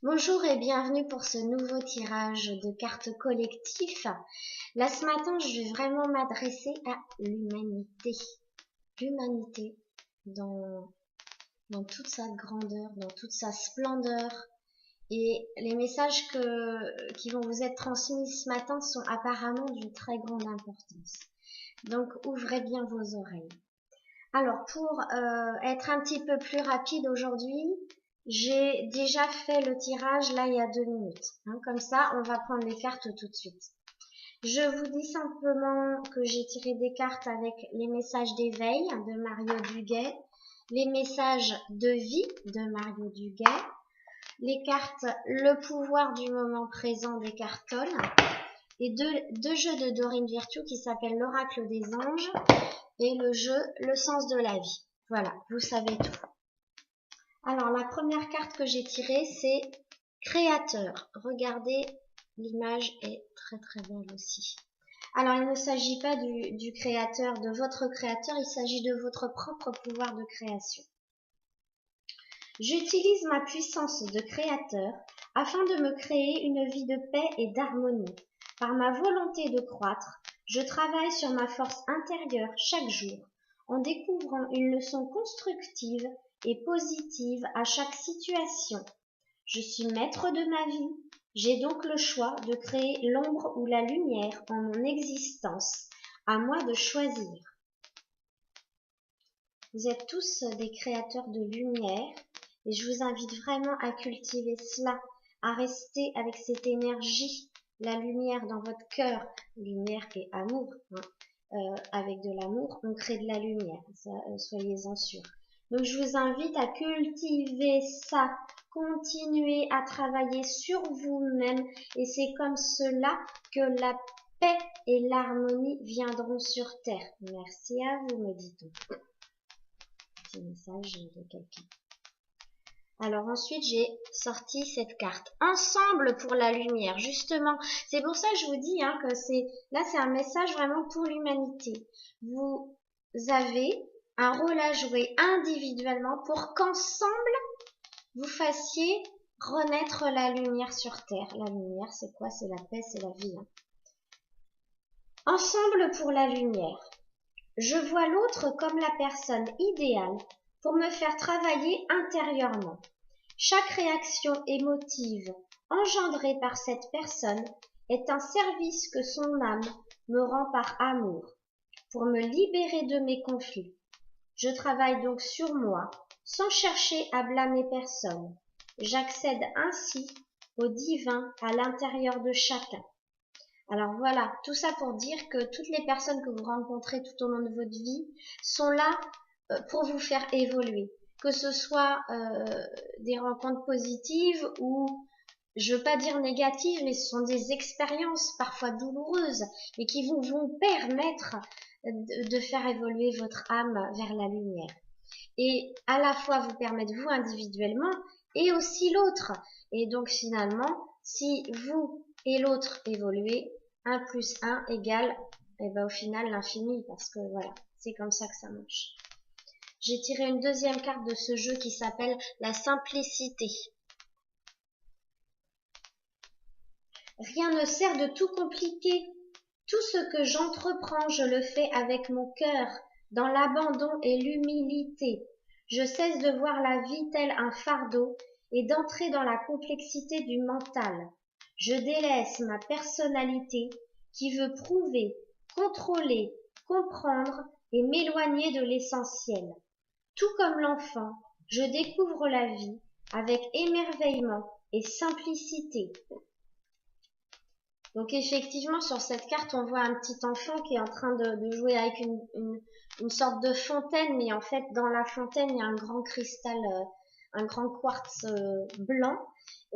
Bonjour et bienvenue pour ce nouveau tirage de cartes collectif. Là ce matin, je vais vraiment m'adresser à l'humanité. L'humanité dans toute sa grandeur, dans toute sa splendeur. Et les messages qui vont vous être transmis ce matin sont apparemment d'une très grande importance. Donc ouvrez bien vos oreilles. Alors pour être un petit peu plus rapide aujourd'hui, j'ai déjà fait le tirage là il y a 2 minutes. Comme ça, on va prendre les cartes tout de suite. Je vous dis simplement que j'ai tiré des cartes avec les messages d'éveil de Mario Duguay, les messages de vie de Mario Duguay, les cartes le pouvoir du moment présent des Cartoles et deux jeux de Dorine Virtue qui s'appellent l'oracle des anges et le jeu le sens de la vie. Voilà, vous savez tout. Alors, la première carte que j'ai tirée, c'est créateur. Regardez, l'image est très très belle aussi. Alors, il ne s'agit pas du créateur, de votre créateur, il s'agit de votre propre pouvoir de création. J'utilise ma puissance de créateur afin de me créer une vie de paix et d'harmonie. Par ma volonté de croître, je travaille sur ma force intérieure chaque jour, en découvrant une leçon constructive et positive à chaque situation. Je suis maître de ma vie, j'ai donc le choix de créer l'ombre ou la lumière en mon existence. À moi de choisir. Vous êtes tous des créateurs de lumière et je vous invite vraiment à cultiver cela, à rester avec cette énergie, la lumière dans votre cœur, lumière et amour. Avec de l'amour, on crée de la lumière, soyez-en sûrs. Donc je vous invite à cultiver ça, continuer à travailler sur vous-même et c'est comme cela que la paix et l'harmonie viendront sur terre. Merci à vous, me dit-on. Petit message de quelqu'un. Alors ensuite, j'ai sorti cette carte. Ensemble pour la lumière, justement. C'est pour ça que je vous dis que c'est un message vraiment pour l'humanité. Vous avez un rôle à jouer individuellement pour qu'ensemble, vous fassiez renaître la lumière sur Terre. La lumière, c'est quoi? C'est la paix, c'est la vie. Ensemble pour la lumière. Je vois l'autre comme la personne idéale pour me faire travailler intérieurement. Chaque réaction émotive engendrée par cette personne est un service que son âme me rend par amour, pour me libérer de mes conflits. Je travaille donc sur moi, sans chercher à blâmer personne. J'accède ainsi au divin à l'intérieur de chacun. Alors voilà, tout ça pour dire que toutes les personnes que vous rencontrez tout au long de votre vie sont là pour vous faire évoluer. Que ce soit des rencontres positives ou, je veux pas dire négatives, mais ce sont des expériences parfois douloureuses, mais qui vont permettre de faire évoluer votre âme vers la lumière. Et à la fois vous permettre vous individuellement et aussi l'autre. Et donc finalement, si vous et l'autre évoluez, 1 plus 1 égale, au final l'infini, parce que voilà, c'est comme ça que ça marche. J'ai tiré une deuxième carte de ce jeu qui s'appelle la simplicité. Rien ne sert de tout compliquer. Tout ce que j'entreprends, je le fais avec mon cœur, dans l'abandon et l'humilité. Je cesse de voir la vie telle un fardeau et d'entrer dans la complexité du mental. Je délaisse ma personnalité qui veut prouver, contrôler, comprendre et m'éloigner de l'essentiel. Tout comme l'enfant, je découvre la vie avec émerveillement et simplicité. Donc effectivement, sur cette carte, on voit un petit enfant qui est en train de jouer avec une sorte de fontaine, mais en fait, dans la fontaine, il y a un grand cristal, un grand quartz blanc.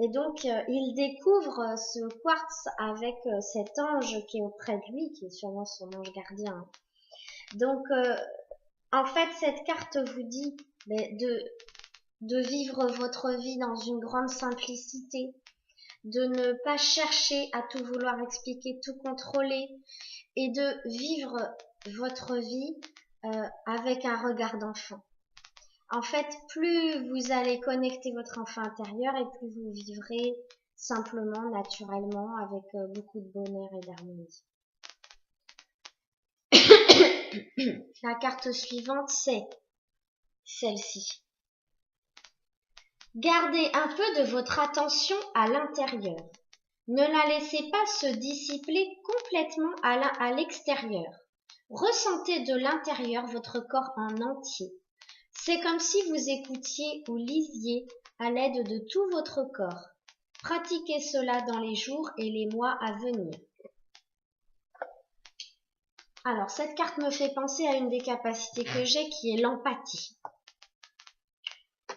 Et donc, il découvre ce quartz avec cet ange qui est auprès de lui, qui est sûrement son ange gardien. Donc, en fait, cette carte vous dit de vivre votre vie dans une grande simplicité, de ne pas chercher à tout vouloir expliquer, tout contrôler, et de vivre votre vie avec un regard d'enfant. En fait, plus vous allez connecter votre enfant intérieur et plus vous vivrez simplement, naturellement, avec beaucoup de bonheur et d'harmonie. La carte suivante, c'est celle-ci. Gardez un peu de votre attention à l'intérieur. Ne la laissez pas se dissiper complètement à l'extérieur. Ressentez de l'intérieur votre corps en entier. C'est comme si vous écoutiez ou lisiez à l'aide de tout votre corps. Pratiquez cela dans les jours et les mois à venir. Alors, cette carte me fait penser à une des capacités que j'ai qui est l'empathie.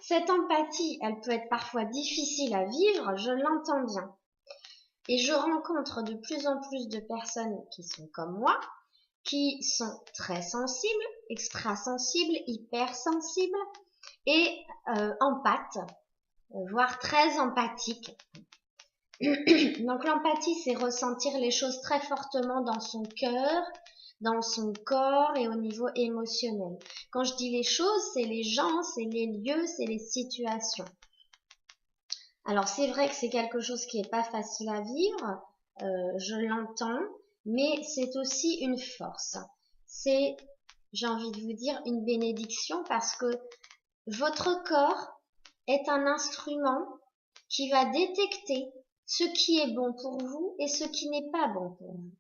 Cette empathie, elle peut être parfois difficile à vivre, je l'entends bien. Et je rencontre de plus en plus de personnes qui sont comme moi, qui sont très sensibles, extrasensibles, hypersensibles et empathes, voire très empathiques. Donc l'empathie, c'est ressentir les choses très fortement dans son cœur, dans son corps et au niveau émotionnel. Quand je dis les choses, c'est les gens, c'est les lieux, c'est les situations. Alors c'est vrai que c'est quelque chose qui n'est pas facile à vivre, je l'entends, mais c'est aussi une force. C'est, j'ai envie de vous dire, une bénédiction parce que votre corps est un instrument qui va détecter ce qui est bon pour vous et ce qui n'est pas bon pour vous.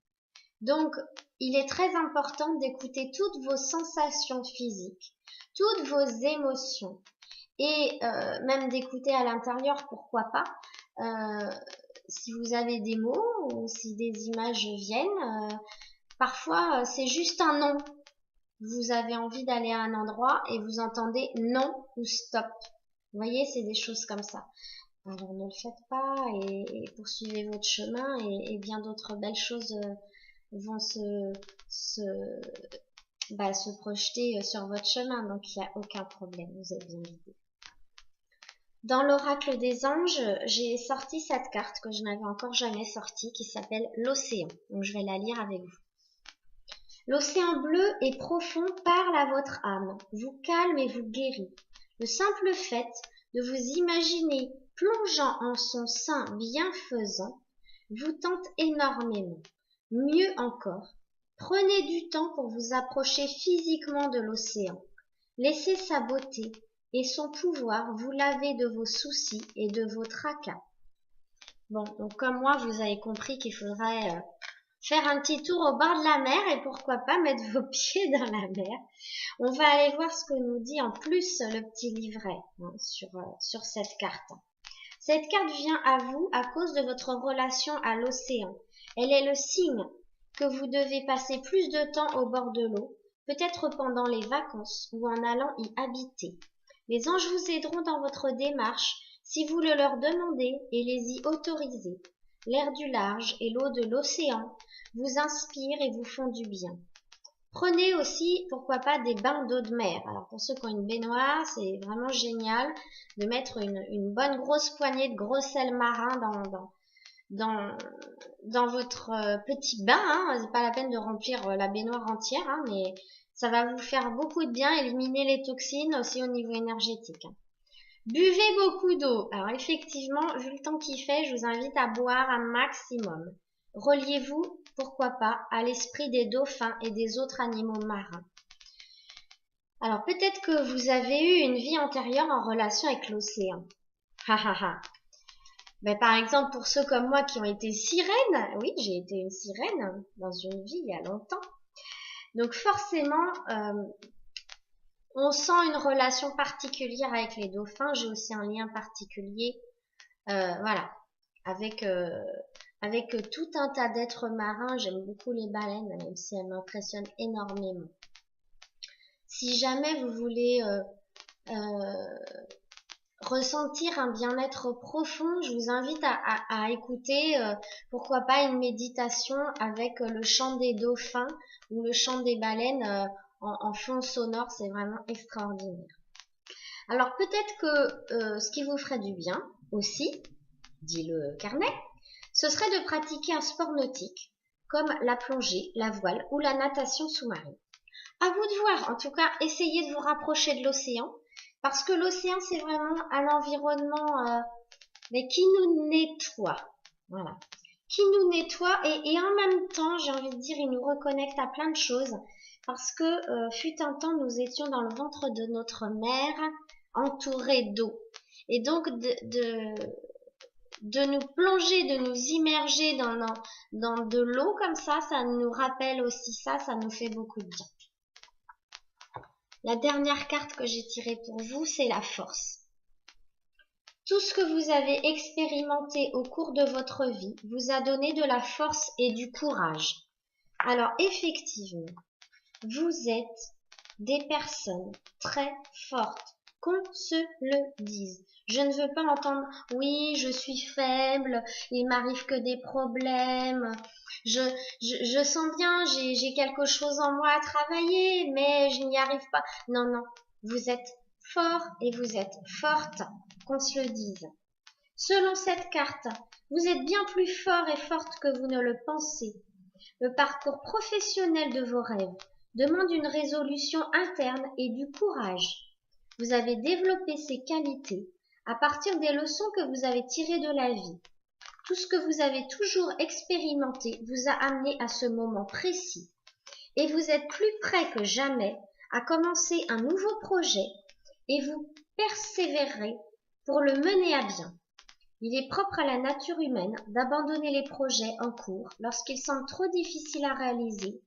Donc, il est très important d'écouter toutes vos sensations physiques, toutes vos émotions et même d'écouter à l'intérieur, pourquoi pas, si vous avez des mots ou si des images viennent. Parfois, c'est juste un non. Vous avez envie d'aller à un endroit et vous entendez non ou stop. Vous voyez, c'est des choses comme ça. Alors ne le faites pas et poursuivez votre chemin et bien d'autres belles choses vont se projeter sur votre chemin. Donc il n'y a aucun problème, vous êtes bien guidé. Dans l'oracle des anges, j'ai sorti cette carte que je n'avais encore jamais sortie qui s'appelle l'océan. Donc je vais la lire avec vous. L'océan bleu et profond parle à votre âme, vous calme et vous guérit. Le simple fait de vous imaginer plongeant en son sein bienfaisant vous tente énormément. Mieux encore, prenez du temps pour vous approcher physiquement de l'océan. Laissez sa beauté et son pouvoir vous laver de vos soucis et de vos tracas. Bon, donc comme moi, vous avez compris qu'il faudrait faire un petit tour au bord de la mer et pourquoi pas mettre vos pieds dans la mer. On va aller voir ce que nous dit en plus le petit livret sur cette carte. Cette carte vient à vous à cause de votre relation à l'océan. Elle est le signe que vous devez passer plus de temps au bord de l'eau, peut-être pendant les vacances ou en allant y habiter. Les anges vous aideront dans votre démarche si vous le leur demandez et les y autorisez. L'air du large et l'eau de l'océan vous inspirent et vous font du bien. Prenez aussi, pourquoi pas, des bains d'eau de mer. Alors pour ceux qui ont une baignoire, c'est vraiment génial de mettre une bonne grosse poignée de gros sel marin dans votre petit bain. Hein. C'est pas la peine de remplir la baignoire entière, hein, mais ça va vous faire beaucoup de bien, éliminer les toxines aussi au niveau énergétique. Buvez beaucoup d'eau. Alors effectivement, vu le temps qu'il fait, je vous invite à boire un maximum. Reliez-vous, pourquoi pas, à l'esprit des dauphins et des autres animaux marins. Alors peut-être que vous avez eu une vie antérieure en relation avec l'océan. Ben, par exemple, pour ceux comme moi qui ont été sirènes, oui, j'ai été une sirène dans une vie il y a longtemps. Donc forcément, on sent une relation particulière avec les dauphins. J'ai aussi un lien particulier, voilà, avec tout un tas d'êtres marins. J'aime beaucoup les baleines, même si elles m'impressionnent énormément. Si jamais vous voulez ressentir un bien-être profond, je vous invite à écouter, pourquoi pas, une méditation avec le chant des dauphins ou le chant des baleines en fond sonore. C'est vraiment extraordinaire. Alors peut-être que ce qui vous ferait du bien aussi, dit le carnet, ce serait de pratiquer un sport nautique comme la plongée, la voile ou la natation sous-marine. À vous de voir. En tout cas, essayez de vous rapprocher de l'océan. Parce que l'océan, c'est vraiment un environnement mais qui nous nettoie. Voilà. Qui nous nettoie et en même temps, j'ai envie de dire, il nous reconnecte à plein de choses. Parce que fut un temps, nous étions dans le ventre de notre mère, entourés d'eau. Et donc de nous plonger, de nous immerger dans de l'eau comme ça nous rappelle aussi ça nous fait beaucoup de bien. La dernière carte que j'ai tirée pour vous, c'est la force. Tout ce que vous avez expérimenté au cours de votre vie vous a donné de la force et du courage. Alors effectivement, vous êtes des personnes très fortes, qu'on se le dise. Je ne veux pas entendre « oui, je suis faible, il m'arrive que des problèmes, je sens bien, j'ai quelque chose en moi à travailler, mais je n'y arrive pas. » Non, non, vous êtes fort et vous êtes forte, qu'on se le dise. Selon cette carte, vous êtes bien plus fort et forte que vous ne le pensez. Le parcours professionnel de vos rêves demande une résolution interne et du courage. Vous avez développé ces qualités à partir des leçons que vous avez tirées de la vie. Tout ce que vous avez toujours expérimenté vous a amené à ce moment précis. Et vous êtes plus prêt que jamais à commencer un nouveau projet et vous persévérez pour le mener à bien. Il est propre à la nature humaine d'abandonner les projets en cours lorsqu'ils semblent trop difficiles à réaliser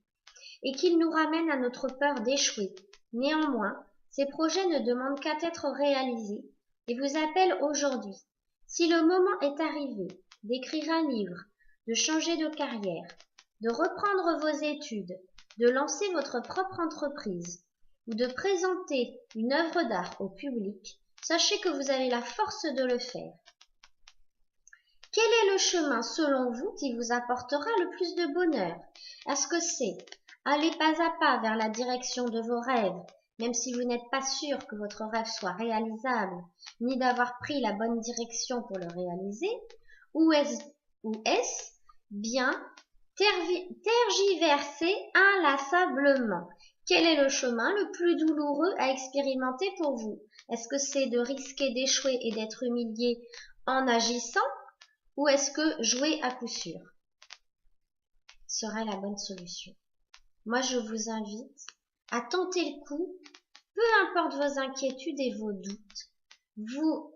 et qu'ils nous ramènent à notre peur d'échouer. Néanmoins, ces projets ne demandent qu'à être réalisés et vous appellent aujourd'hui. Si le moment est arrivé d'écrire un livre, de changer de carrière, de reprendre vos études, de lancer votre propre entreprise ou de présenter une œuvre d'art au public, sachez que vous avez la force de le faire. Quel est le chemin, selon vous, qui vous apportera le plus de bonheur? Est-ce que c'est aller pas à pas vers la direction de vos rêves, même si vous n'êtes pas sûr que votre rêve soit réalisable, ni d'avoir pris la bonne direction pour le réaliser? Ou est-ce bien tergiverser inlassablement? Quel est le chemin le plus douloureux à expérimenter pour vous? Est-ce que c'est de risquer d'échouer et d'être humilié en agissant? Ou est-ce que jouer à coup sûr serait la bonne solution? Moi, je vous invite à tenter le coup, peu importe vos inquiétudes et vos doutes. Vous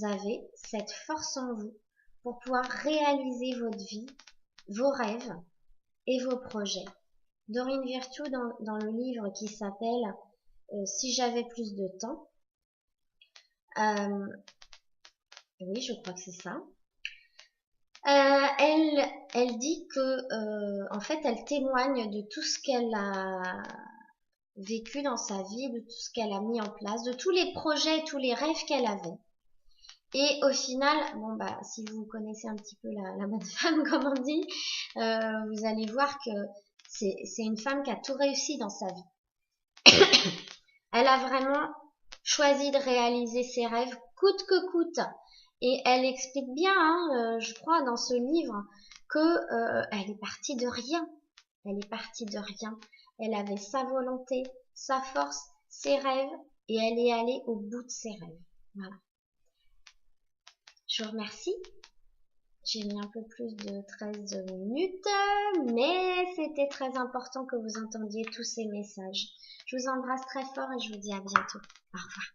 avez cette force en vous pour pouvoir réaliser votre vie, vos rêves et vos projets. Dorine Virtue, dans le livre qui s'appelle Si j'avais plus de temps, oui, je crois que c'est ça. Elle dit que en fait elle témoigne de tout ce qu'elle a vécu dans sa vie, de tout ce qu'elle a mis en place, de tous les projets, tous les rêves qu'elle avait. Et au final, bon bah si vous connaissez un petit peu la bonne femme comme on dit, vous allez voir que c'est une femme qui a tout réussi dans sa vie. Elle a vraiment choisi de réaliser ses rêves coûte que coûte. Et elle explique bien, je crois, dans ce livre, que elle est partie de rien. Elle est partie de rien. Elle avait sa volonté, sa force, ses rêves, et elle est allée au bout de ses rêves. Voilà. Je vous remercie. J'ai mis un peu plus de 13 minutes, mais c'était très important que vous entendiez tous ces messages. Je vous embrasse très fort et je vous dis à bientôt. Au revoir.